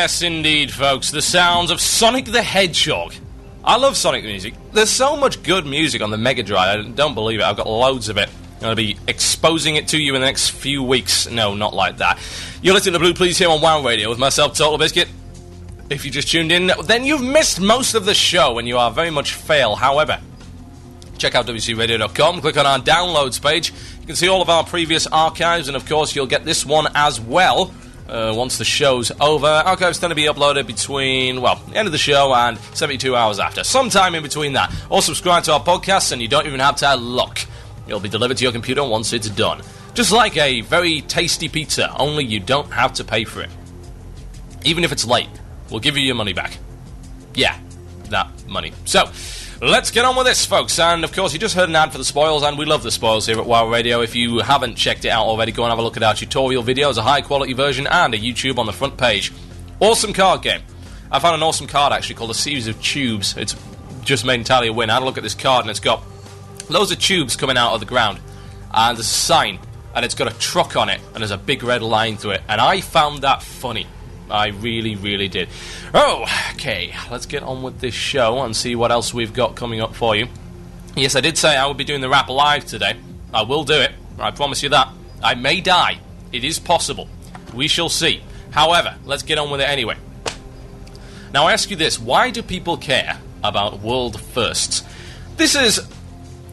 yes, indeed, folks. The sounds of Sonic the Hedgehog. I love Sonic music. There's so much good music on the Mega Drive. I don't believe it. I've got loads of it. I'm going to be exposing it to you in the next few weeks. No, not like that. You're listening to Blue Please here on WoW Radio with myself, Total Biscuit. If you just tuned in, then you've missed most of the show and you are very much fail. However, check out wcradio.com, click on our downloads page. You can see all of our previous archives, and of course you'll get this one as well. Once the show's over, archives tend to be uploaded between, well, the end of the show and 72 hours after. Sometime in between that. Or subscribe to our podcast and you don't even have to look. It'll be delivered to your computer once it's done. Just like a very tasty pizza, only you don't have to pay for it. Even if it's late, we'll give you your money back. Yeah, that money. So, let's get on with this, folks. And, of course, you just heard an ad for the spoils, and we love the spoils here at WoW Radio. If you haven't checked it out already, go and have a look at our tutorial videos, a high-quality version, and a YouTube on the front page. Awesome card game. I found an awesome card, actually, called A Series of Tubes. It's just made entirely a win. I had a look at this card, and it's got loads of tubes coming out of the ground. And there's a sign, and it's got a truck on it, and there's a big red line through it. And I found that funny. I really, really did. Oh, okay, let's get on with this show and see what else we've got coming up for you. Yes, I did say I would be doing the rap live today. I will do it. I promise you that. I may die. It is possible. We shall see. However, let's get on with it anyway. Now, I ask you this. Why do people care about world firsts? This is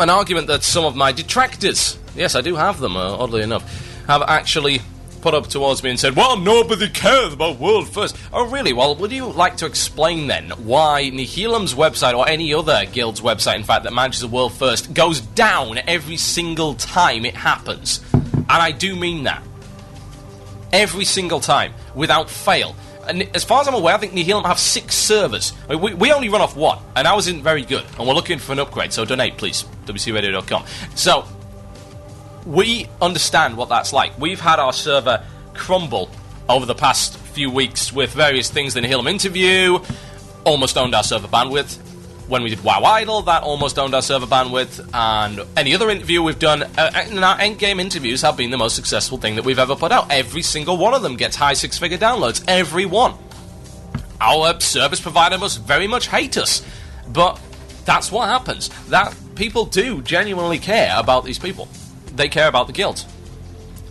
an argument that some of my detractors, yes, I do have them, oddly enough, have actually put up towards me and said, well, nobody cares about world first. Oh, really? Well, would you like to explain then why Nihilam's website, or any other guild's website, in fact, that manages a world first, goes down every single time it happens? And I do mean that. Every single time, without fail. And as far as I'm aware, I think Nihilam have 6 servers. I mean, we only run off 1, and ours isn't very good. And we're looking for an upgrade, so donate, please. wcradio.com. So, we understand what that's like. We've had our server crumble over the past few weeks with various things. The Nihilam interview almost owned our server bandwidth. When we did WoW Idol, that almost owned our server bandwidth. And any other interview we've done, and our endgame interviews have been the most successful thing that we've ever put out. Every single one of them gets high 6-figure downloads. Every one. Our service provider must very much hate us. But that's what happens. That people do genuinely care about these people. They care about the guild.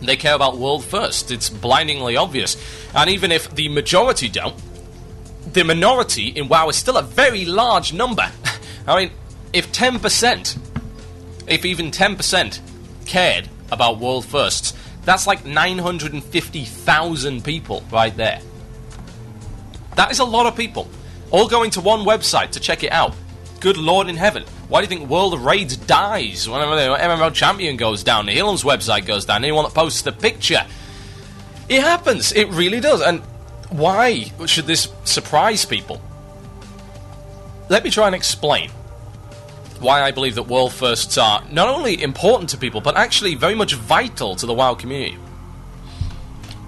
They care about world first. It's blindingly obvious. And even if the majority don't, the minority in WoW is still a very large number. I mean, if even 10% cared about world firsts, that's like 950,000 people right there. That is a lot of people, all going to one website to check it out. Good Lord in heaven. Why do you think World of Raids dies whenever the MMO Champion goes down, Nihilam's website goes down, anyone that posts the picture? It happens. It really does. And why should this surprise people? Let me try and explain why I believe that world firsts are not only important to people, but actually very much vital to the WoW community.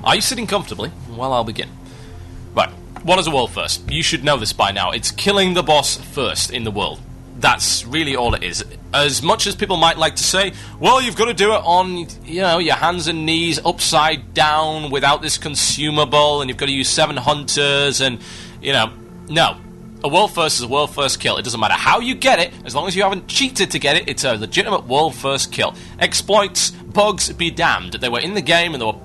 Are you sitting comfortably? Well, I'll begin. Right. What is a world first? You should know this by now. It's killing the boss first in the world. That's really all it is. As much as people might like to say, well, you've got to do it on, your hands and knees, upside down, without this consumable, and you've got to use 7 hunters, and, no. A world first is a world first kill. It doesn't matter how you get it, as long as you haven't cheated to get it, it's a legitimate world first kill. Exploits, bugs, be damned. They were in the game, and they were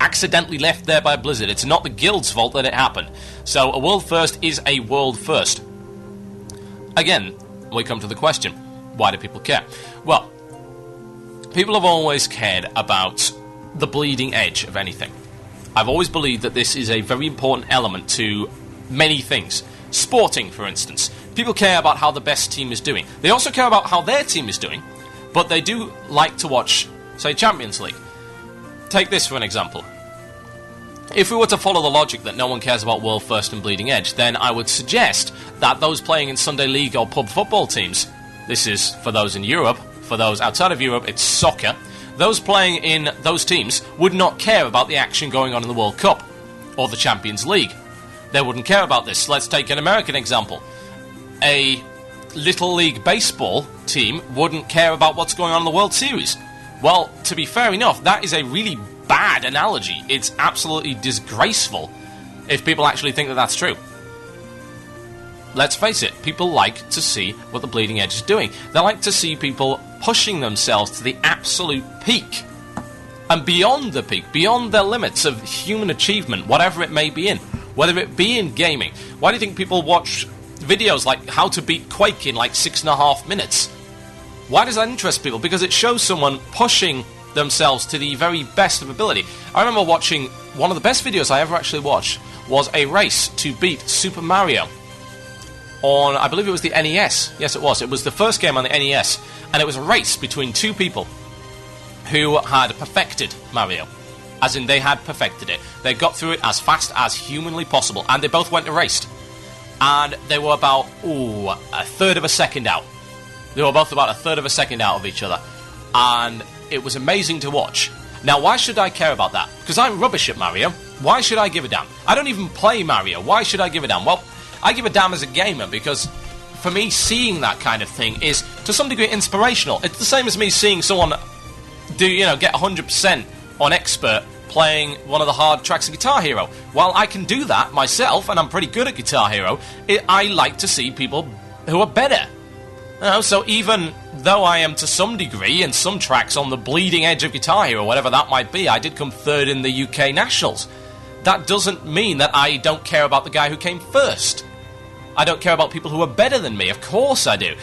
accidentally left there by Blizzard. It's not the guild's fault that it happened. So a world first is a world first. Again, we come to the question, why do people care? Well, people have always cared about the bleeding edge of anything. I've always believed that this is a very important element to many things. Sporting, for instance. People care about how the best team is doing. They also care about how their team is doing, but they do like to watch, say, Champions League. Take this for an example. If we were to follow the logic that no one cares about World First and Bleeding Edge, then I would suggest that those playing in Sunday League or pub football teams, this is for those in Europe, for those outside of Europe, it's soccer, those playing in those teams would not care about the action going on in the World Cup or the Champions League. They wouldn't care about this. Let's take an American example. A Little League Baseball team wouldn't care about what's going on in the World Series. Well, to be fair enough, that is a really bad analogy. It's absolutely disgraceful if people actually think that that's true. Let's face it, people like to see what the bleeding edge is doing. They like to see people pushing themselves to the absolute peak. And beyond the peak, beyond their limits of human achievement, whatever it may be in. Whether it be in gaming. Why do you think people watch videos like how to beat Quake in like 6.5 minutes? Why does that interest people? Because it shows someone pushing themselves to the very best of ability. I remember watching, one of the best videos I ever actually watched was a race to beat Super Mario on, I believe it was the NES. Yes, it was. It was the first game on the NES. And it was a race between two people who had perfected Mario. As in, they had perfected it. They got through it as fast as humanly possible. And they both went and raced. And they were about, a third of a second out. They were both about a third of a second out of each other. And it was amazing to watch. Now, why should I care about that? Because I'm rubbish at Mario. Why should I give a damn? I don't even play Mario. Why should I give a damn? Well, I give a damn as a gamer because for me, seeing that kind of thing is, to some degree, inspirational. It's the same as me seeing someone get 100% on expert playing one of the hard tracks in Guitar Hero. While I can do that myself, and I'm pretty good at Guitar Hero, I like to see people who are better. So even though I am to some degree in some tracks on the bleeding edge of Guitar Hero, whatever that might be, I did come third in the UK Nationals. That doesn't mean that I don't care about the guy who came first. I don't care about people who are better than me. Of course I do.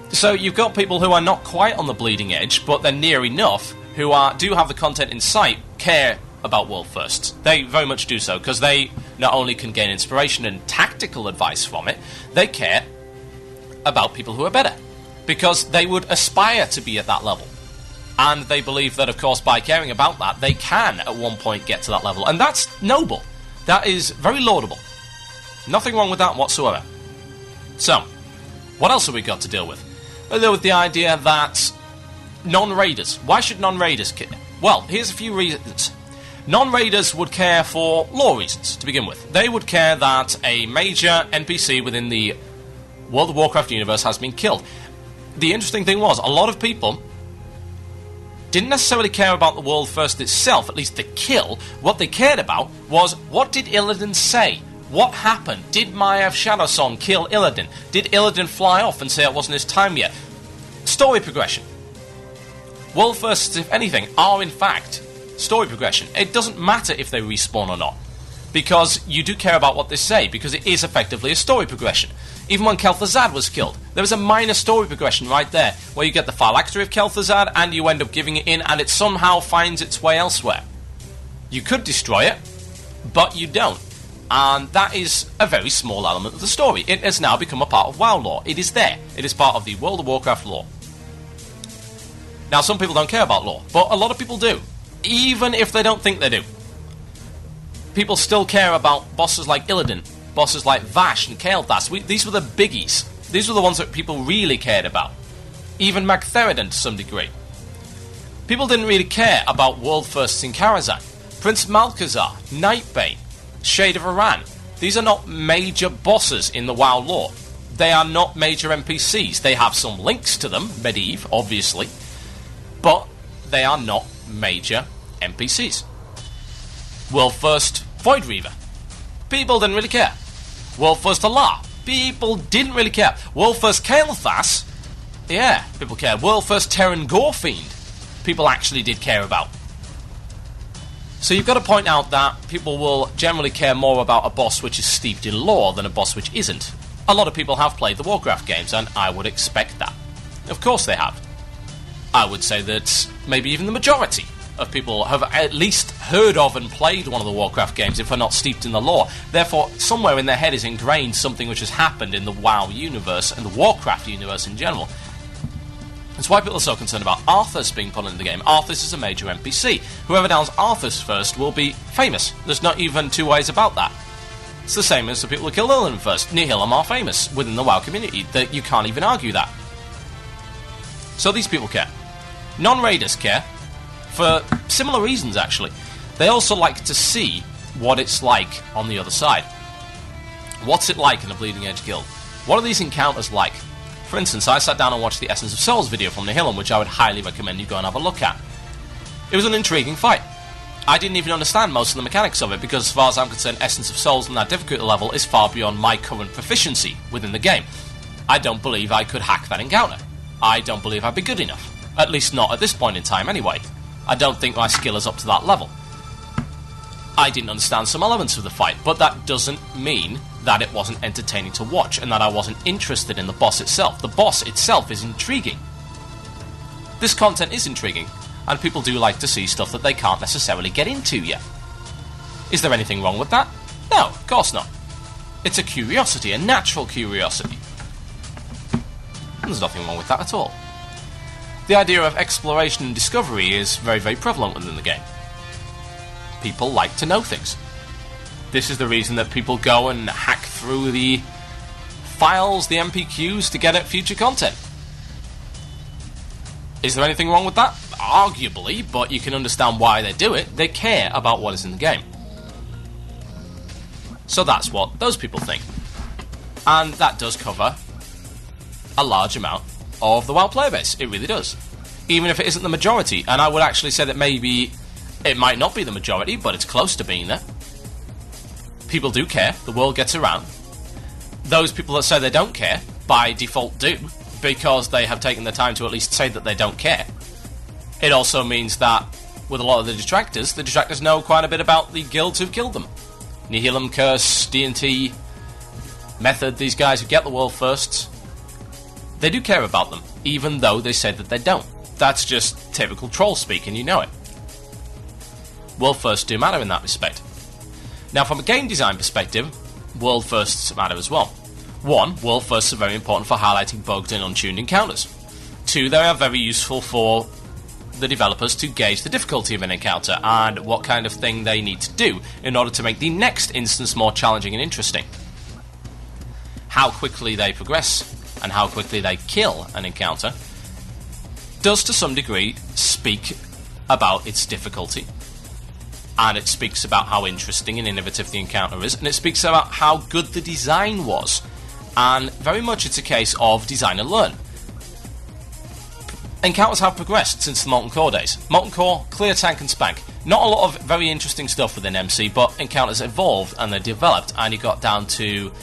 So you've got people who are not quite on the bleeding edge, but they're near enough, who do have the content in sight, care about world firsts. They very much do so, because they not only can gain inspiration and tactical advice from it, they care about people who are better, because they would aspire to be at that level. And they believe that, of course, by caring about that, they can, at one point, get to that level. And that's noble. That is very laudable. Nothing wrong with that whatsoever. So, what else have we got to deal with? We'll deal with the idea that non-raiders. Why should non-raiders care? Well, here's a few reasons. Non-raiders would care for lore reasons, to begin with. They would care that a major NPC within the World of Warcraft universe has been killed. The interesting thing was, a lot of people didn't necessarily care about the world first itself, at least the kill. What they cared about was, what did Illidan say? What happened? Did Maiev Shadowsong kill Illidan? Did Illidan fly off and say it wasn't his time yet? Story progression. World firsts, if anything, are in fact story progression. It doesn't matter if they respawn or not, because you do care about what they say, because it is effectively a story progression. Even when Kel'Thuzad was killed, there was a minor story progression right there, where you get the phylactery of Kel'Thuzad, and you end up giving it in, and it somehow finds its way elsewhere. You could destroy it, but you don't. And that is a very small element of the story. It has now become a part of WoW lore. It is there. It is part of the World of Warcraft lore. Now, some people don't care about lore, but a lot of people do. Even if they don't think they do. People still care about bosses like Illidan, bosses like Vash and Kael'thas. These were the biggies. These were the ones that people really cared about. Even Magtheridon to some degree. People didn't really care about world firsts in Karazhan. Prince Malchezaar, Nightbane, Shade of Iran. These are not major bosses in the WoW lore. They are not major NPCs. They have some links to them, Medivh, obviously, but they are not major NPCs. World first Void Reaver. People didn't really care. World first Alar. People didn't really care. World first Kael'thas. Yeah, people care. World first Terran Gorefiend. People actually did care about. So you've got to point out that people will generally care more about a boss which is steeped in lore than a boss which isn't. A lot of people have played the Warcraft games, and I would expect that. Of course they have. I would say that maybe even the majority of people have at least heard of and played one of the Warcraft games if they're not steeped in the lore. Therefore, somewhere in their head is ingrained something which has happened in the WoW universe and the Warcraft universe in general. That's why people are so concerned about Arthas being put into the game. Arthas is a major NPC. Whoever downs Arthas first will be famous. There's not even two ways about that. It's the same as the people who kill Illidan first. Nihilum are famous within the WoW community. You can't even argue that. So these people care. Non-raiders care for similar reasons, actually. They also like to see what it's like on the other side. What's it like in a Bleeding Edge guild? What are these encounters like? For instance, I sat down and watched the Essence of Souls video from Nihilum, which I would highly recommend you go and have a look at. It was an intriguing fight. I didn't even understand most of the mechanics of it, because as far as I'm concerned, Essence of Souls on that difficulty level is far beyond my current proficiency within the game. I don't believe I could hack that encounter. I don't believe I'd be good enough. At least not at this point in time anyway. I don't think my skill is up to that level. I didn't understand some elements of the fight, but that doesn't mean that it wasn't entertaining to watch and that I wasn't interested in the boss itself. The boss itself is intriguing. This content is intriguing, and people do like to see stuff that they can't necessarily get into yet. Is there anything wrong with that? No, of course not. It's a curiosity, a natural curiosity. There's nothing wrong with that at all. The idea of exploration and discovery is very, very prevalent within the game. People like to know things. This is the reason that people go and hack through the files, the MPQs, to get at future content. Is there anything wrong with that? Arguably, but you can understand why they do it. They care about what is in the game. So that's what those people think. And that does cover a large amount of the WoW player base. It really does. Even if it isn't the majority. And I would actually say that maybe it might not be the majority, but it's close to being there. People do care. The world gets around. Those people that say they don't care, by default do, because they have taken the time to at least say that they don't care. It also means that, with a lot of the detractors know quite a bit about the guilds who've killed them. Nihilum, Curse, D&T, Method, these guys who get the world firsts. They do care about them, even though they say that they don't. That's just typical troll speak, and you know it. World firsts do matter in that respect. Now, from a game design perspective, world firsts matter as well. 1, world firsts are very important for highlighting bugged and untuned encounters. 2, they are very useful for the developers to gauge the difficulty of an encounter and what kind of thing they need to do in order to make the next instance more challenging and interesting. How quickly they progress and how quickly they kill an encounter does to some degree speak about its difficulty, and it speaks about how interesting and innovative the encounter is, and it speaks about how good the design was, and very much it's a case of design and learn. Encounters have progressed since the Molten Core days. Molten Core, clear tank and spank. Not a lot of very interesting stuff within MC, but encounters evolved and they developed, and you got down to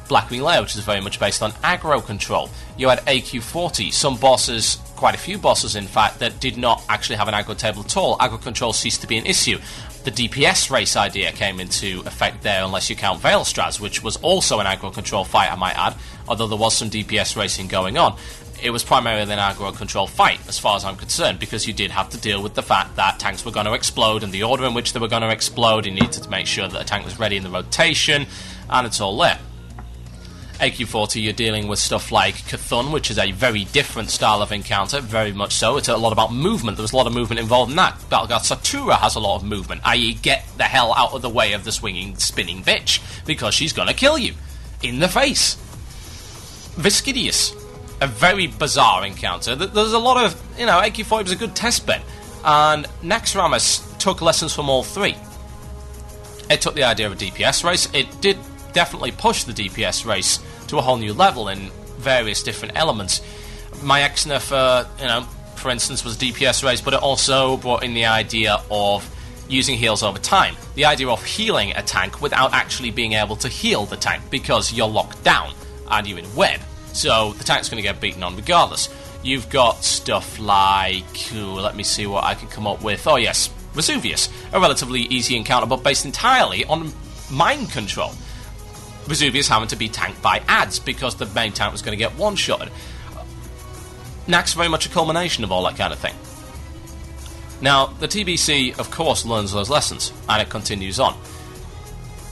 Blackwing Lair, which is very much based on aggro control. You had AQ40, some bosses, quite a few bosses in fact, that did not actually have an aggro table at all. Aggro control ceased to be an issue. The DPS race idea came into effect there, unless you count Veilstraz, which was also an aggro control fight, I might add, although there was some DPS racing going on. It was primarily an aggro control fight, as far as I'm concerned, because you did have to deal with the fact that tanks were going to explode and the order in which they were going to explode. You needed to make sure that the tank was ready in the rotation, and it's all there. AQ40, you're dealing with stuff like Cthulhu, which is a very different style of encounter, very much so. It's a lot about movement. There was a lot of movement involved in that. Battleguard Satura has a lot of movement, i.e. get the hell out of the way of the swinging, spinning bitch, because she's going to kill you. In the face. Viscidius, a very bizarre encounter. There's a lot of, AQ40 was a good test bed, and Naxxramas took lessons from all three. It took the idea of a DPS race. It did definitely push the DPS race to a whole new level in various different elements. My Exner, for instance, was a DPS race, but it also brought in the idea of using heals over time. The idea of healing a tank without actually being able to heal the tank, because you're locked down and you're in web. So the tank's going to get beaten on regardless. You've got stuff like, let me see what I can come up with. Oh yes, Vesuvius, a relatively easy encounter, but based entirely on mind control. Vesuvius having to be tanked by ads because the main tank was going to get one-shotted. Naxx very much a culmination of all that kind of thing. Now, the TBC, of course, learns those lessons, and it continues on.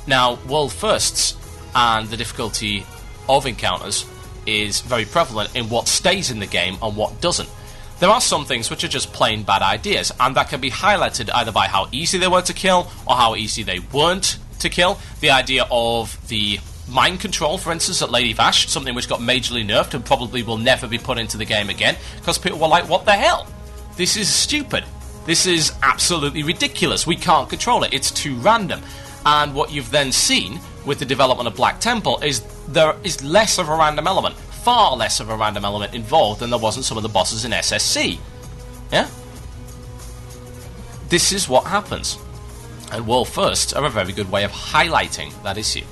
Now, world firsts and the difficulty of encounters is very prevalent in what stays in the game and what doesn't. There are some things which are just plain bad ideas, and that can be highlighted either by how easy they were to kill or how easy they weren't to kill. The idea of the mind control, for instance, at Lady Vash, something which got majorly nerfed and probably will never be put into the game again, because people were like, what the hell? This is stupid. This is absolutely ridiculous. We can't control it. It's too random. And what you've then seen with the development of Black Temple is there is less of a random element, far less of a random element involved than there was in some of the bosses in SSC. Yeah? This is what happens. And world firsts are a very good way of highlighting that issue.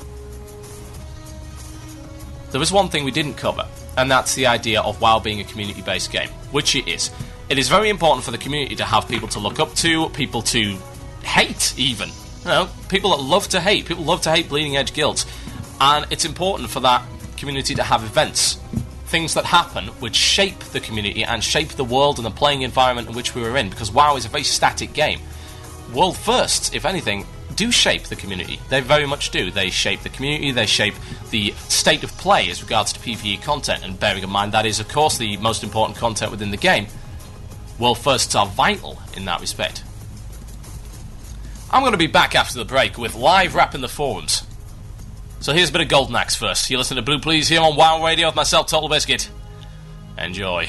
There is one thing we didn't cover, and that's the idea of WoW being a community-based game, which it is. It is very important for the community to have people to look up to, people to hate, even. You know, people that love to hate. People love to hate bleeding edge guilds. And it's important for that community to have events. Things that happen which shape the community and shape the world and the playing environment in which we were in, because WoW is a very static game. World firsts, if anything, do shape the community. They very much do. They shape the community, they shape the state of play as regards to PvE content, and bearing in mind that is, of course, the most important content within the game. World firsts are vital in that respect. I'm going to be back after the break with live rap in the forums. So here's a bit of Golden Axe first. You listen to Blue Please here on WoW Radio with myself, Total Biscuit. Enjoy.